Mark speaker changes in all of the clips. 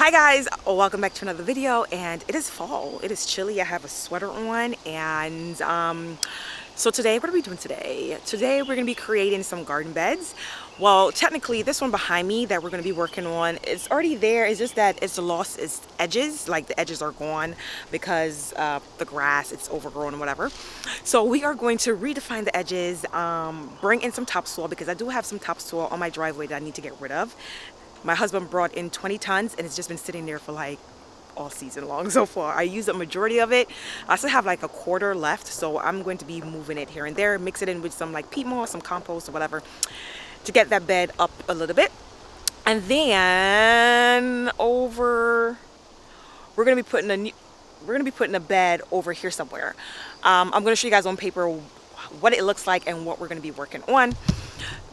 Speaker 1: Hi guys, welcome back to another video. And it is fall, it is chilly. I have a sweater on, and so today, what are we doing today? Today we're gonna be creating some garden beds. Well, technically this one behind me that we're gonna be working on, it's already there. It's just that it's lost its edges, like the edges are gone because the grass, it's overgrown or whatever. So we are going to redefine the edges, bring in some topsoil because I do have some topsoil on my driveway that I need to get rid of. My husband brought in 20 tons and it's just been sitting there for like all season long so far. I used the majority of it. I still have like a quarter left, so I'm going to be moving it here and there, mix it in with some like peat moss, some compost or whatever to get that bed up a little bit. And then we're gonna be putting a bed over here somewhere. I'm gonna show you guys on paper what it looks like and what we're gonna be working on.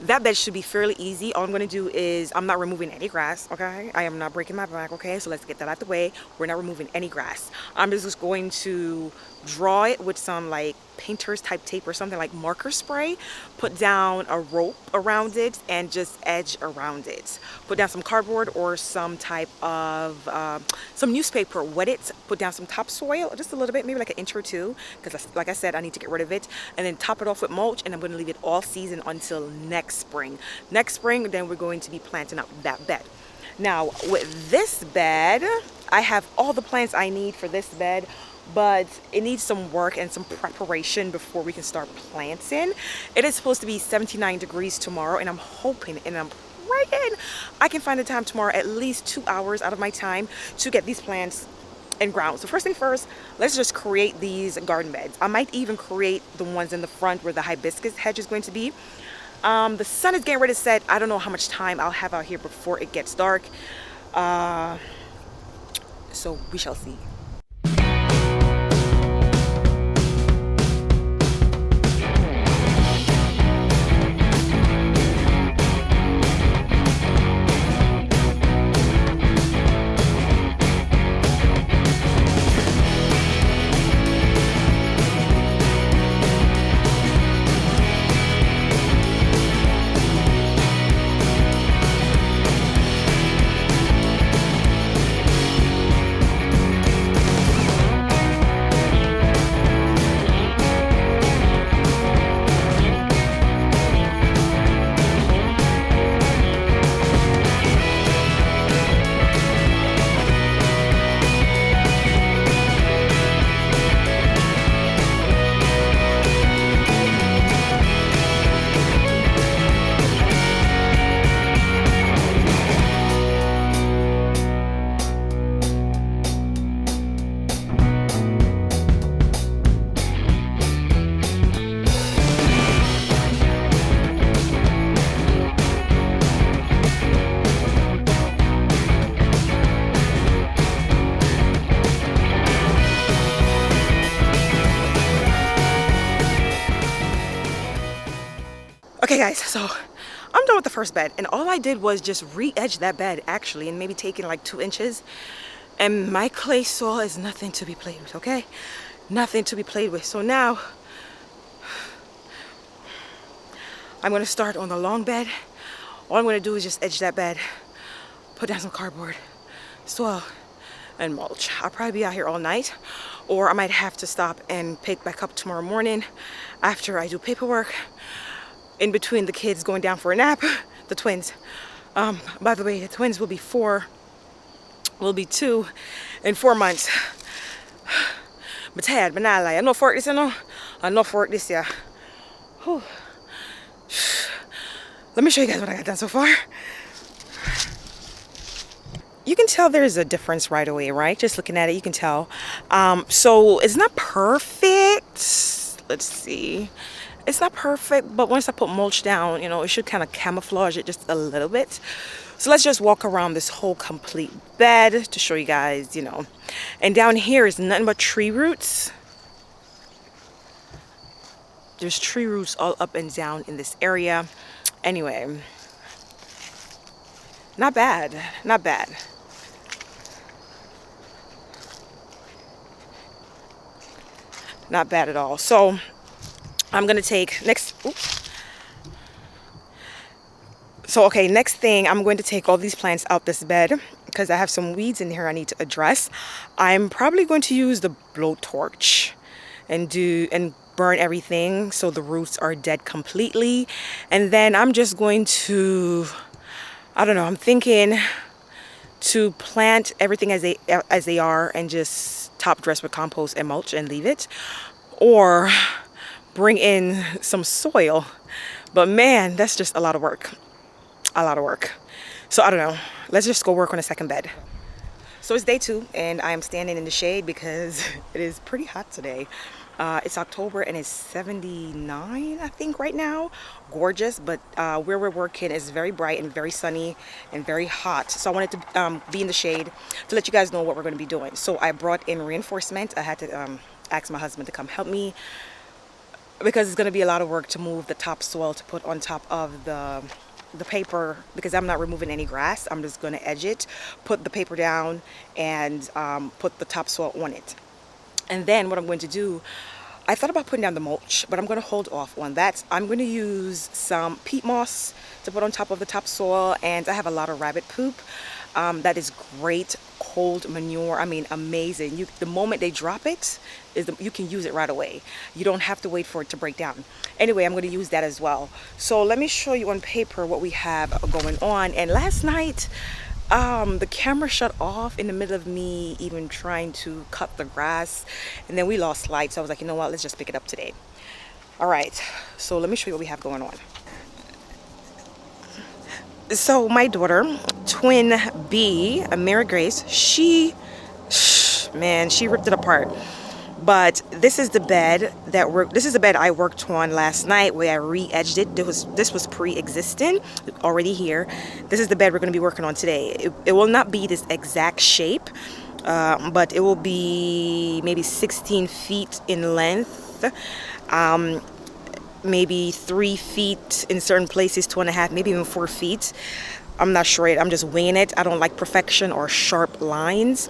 Speaker 1: That bed should be fairly easy. All I'm going to do is, I'm not removing any grass, okay? I am not breaking my back, okay? So let's get that out the way. We're not removing any grass. I'm just going to draw it with some like painter's type tape or something, like marker spray, put down a rope around it and just edge around it. Put down some cardboard or some type of some newspaper, wet it, put down some topsoil, just a little bit, maybe like an inch or two, because like I said, I need to get rid of it, and then top it off with mulch, and I'm going to leave it all season until next spring. Next spring, then we're going to be planting up that bed. Now with this bed, I have all the plants I need for this bed, but it needs some work and some preparation before we can start planting. It is supposed to be 79 degrees tomorrow, and I'm hoping and I'm praying I can find the time tomorrow, at least 2 hours out of my time, to get these plants in ground. So first thing first, let's just create these garden beds. I might even create the ones in the front where the hibiscus hedge is going to be. The sun is getting ready to set. I don't know how much time I'll have out here before it gets dark, so we shall see. Okay guys, so I'm done with the first bed, and all I did was just re-edge that bed actually, and maybe taking like 2 inches. And my clay soil is nothing to be played with, okay? Nothing to be played with. So now I'm gonna start on the long bed. All I'm gonna do is just edge that bed, put down some cardboard, soil, and mulch. I'll probably be out here all night, or I might have to stop and pick back up tomorrow morning after I do paperwork, in between the kids going down for a nap, the twins. By the way, the twins will be 2 in 4 months. But tired, but not like, I know for this, you know? I know for this, yeah. Whew. Let me show you guys what I got done so far. You can tell there's a difference right away, right? Just looking at it, you can tell. So it's not perfect. Let's see. It's not perfect, but once I put mulch down, you know, it should kind of camouflage it just a little bit. So let's just walk around this whole complete bed to show you guys, you know. And down here is nothing but tree roots. There's tree roots all up and down in this area. Anyway, not bad, not bad. Not bad at all. So I'm gonna take next. Oops. So okay, next thing, I'm going to take all these plants out this bed because I have some weeds in here I need to address. I'm probably going to use the blowtorch and burn everything so the roots are dead completely. And then I'm just going to, I don't know, I'm thinking to plant everything as they are and just top dress with compost and mulch and leave it, or bring in some soil. But man, that's just a lot of work. A lot of work. So I don't know. Let's just go work on a second bed. So it's day 2 and I am standing in the shade because it is pretty hot today. It's October and it's 79, I think, right now. Gorgeous, but where we're working is very bright and very sunny and very hot. So I wanted to be in the shade to let you guys know what we're going to be doing. So I brought in reinforcement. I had to ask my husband to come help me because it's going to be a lot of work to move the topsoil to put on top of the paper, because I'm not removing any grass. I'm just going to edge it, put the paper down, and put the topsoil on it. And then what I'm going to do, I thought about putting down the mulch, but I'm going to hold off on that. I'm going to use some peat moss to put on top of the topsoil, and I have a lot of rabbit poop. That is great cold manure. I mean, amazing. The moment they drop it, you can use it right away. You don't have to wait for it to break down. Anyway, I'm going to use that as well. So let me show you on paper what we have going on. And last night, the camera shut off in the middle of me even trying to cut the grass, and then we lost light. So I was like, you know what, let's just pick it up today. All right, so let me show you what we have going on. So my daughter, twin B, Mary Grace, she ripped it apart. But this is the bed this is the bed I worked on last night, where I re-edged it. This was pre-existing, already here. This is the bed we're going to be working on today. It will not be this exact shape, but it will be maybe 16 feet in length, maybe 3 feet in certain places, 2.5, maybe even 4 feet. I'm not sure yet. I'm just winging it. I don't like perfection or sharp lines.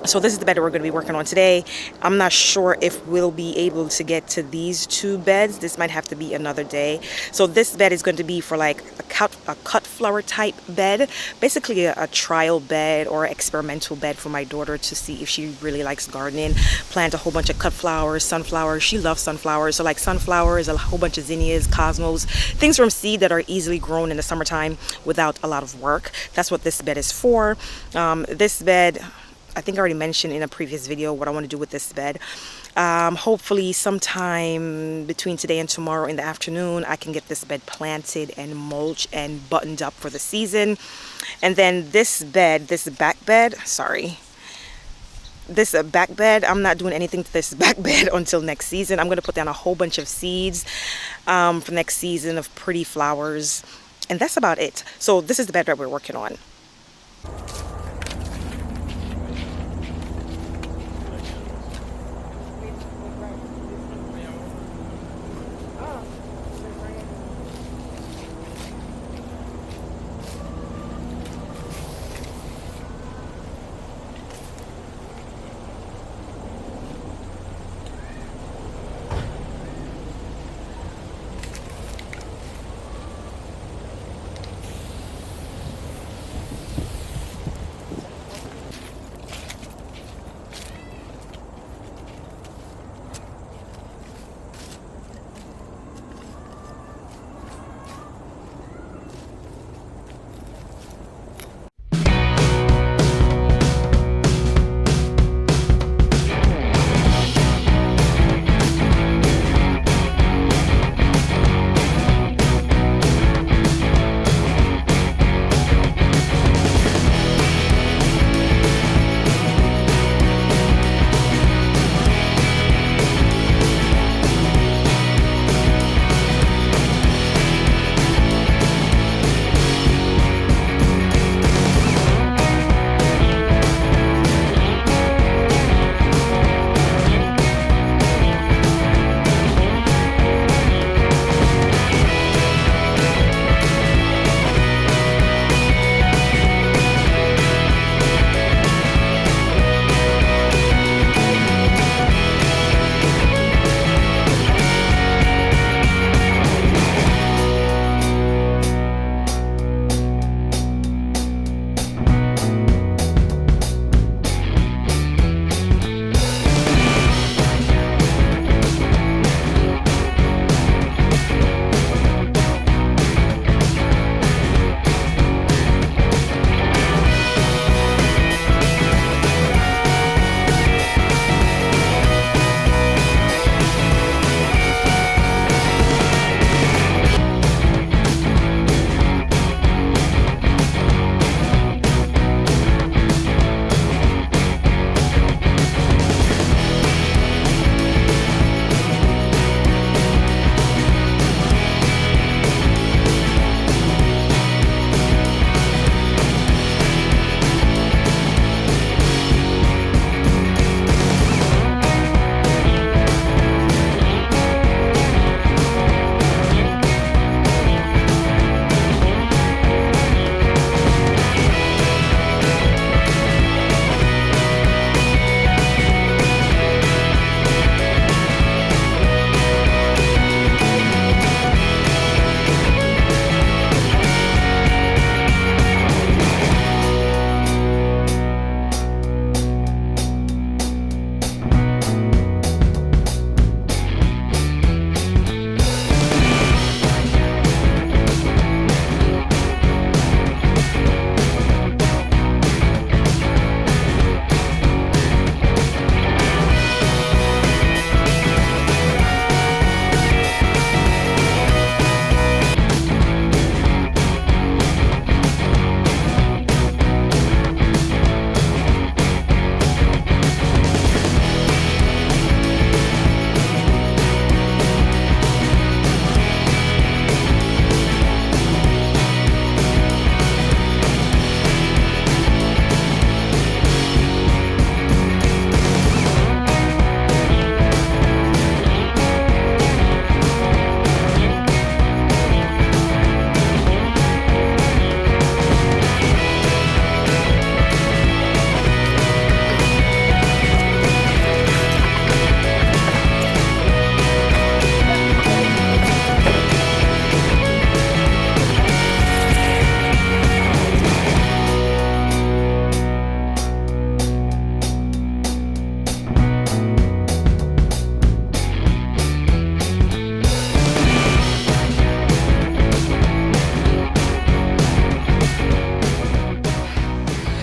Speaker 1: So this is the bed that we're going to be working on today. I'm not sure if we'll be able to get to these 2 beds. This might have to be another day. So this bed is going to be for like a cut flower type bed, basically a trial bed or experimental bed for my daughter to see if she really likes gardening. Plant a whole bunch of cut flowers, sunflowers. She loves sunflowers. So like sunflowers, a whole bunch of zinnias, cosmos, things from seed that are easily grown in the summertime without a lot of work. That's what this bed is for. This bed, I think I already mentioned in a previous video what I want to do with this bed. Hopefully sometime between today and tomorrow in the afternoon, I can get this bed planted and mulched and buttoned up for the season. And then this bed, this back bed, I'm not doing anything to this back bed until next season. I'm going to put down a whole bunch of seeds for next season of pretty flowers. And that's about it. So this is the bed that we're working on.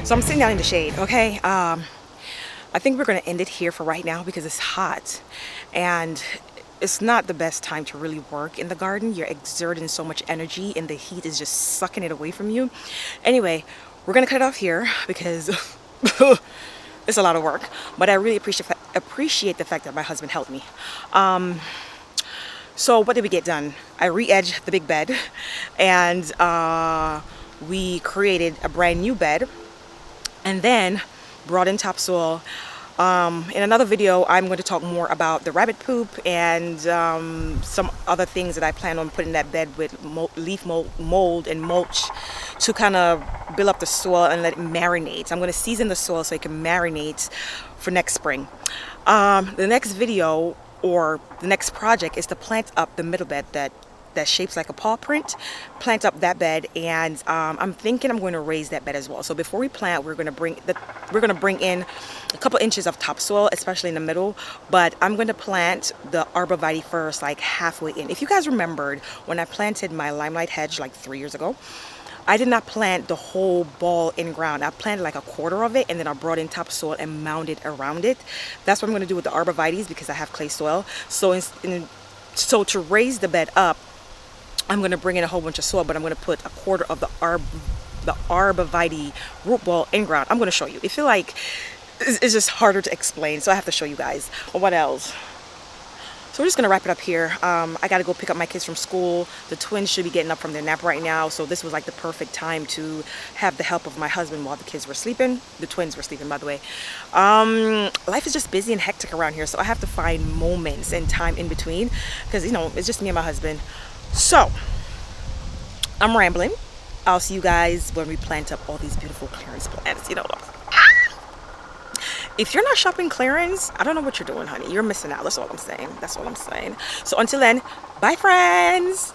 Speaker 1: So I'm sitting down in the shade, okay? I think we're gonna end it here for right now because it's hot and it's not the best time to really work in the garden. You're exerting so much energy and the heat is just sucking it away from you. Anyway, we're gonna cut it off here because it's a lot of work, but I really appreciate the fact that my husband helped me. So what did we get done? I re-edged the big bed and we created a brand new bed and then brought in topsoil. In another video, I'm going to talk more about the rabbit poop and some other things that I plan on putting in that bed with leaf mold and mulch to kind of build up the soil and let it marinate. I'm going to season the soil so it can marinate for next spring. The next video or the next project is to plant up the middle bed that shapes like a paw print. Plant up that bed, and I'm thinking I'm going to raise that bed as well. So before we plant, we're going to bring in a couple inches of topsoil, especially in the middle. But I'm going to plant the arborvitae first, like halfway in. If you guys remembered when I planted my limelight hedge like 3 years ago, I did not plant the whole ball in ground. I planted like a quarter of it, and then I brought in topsoil and mounded around it. That's what I'm going to do with the arborvitae because I have clay soil. So to raise the bed up, I'm going to bring in a whole bunch of soil, but I'm going to put a quarter of the arborvitae root ball in ground. I'm going to show you. I feel like it's just harder to explain, so I have to show you guys. Well, what else? So we're just going to wrap it up here. I got to go pick up my kids from school. The twins should be getting up from their nap right now, so this was like the perfect time to have the help of my husband while the kids were sleeping. The twins were sleeping, by the way. Life is just busy and hectic around here, so I have to find moments and time in between because, you know, it's just me and my husband. So, I'm rambling. I'll see you guys when we plant up all these beautiful clearance plants. You know, if you're not shopping clearance, I don't know what you're doing, honey. You're missing out. That's all I'm saying. That's all I'm saying. So until then, bye, friends.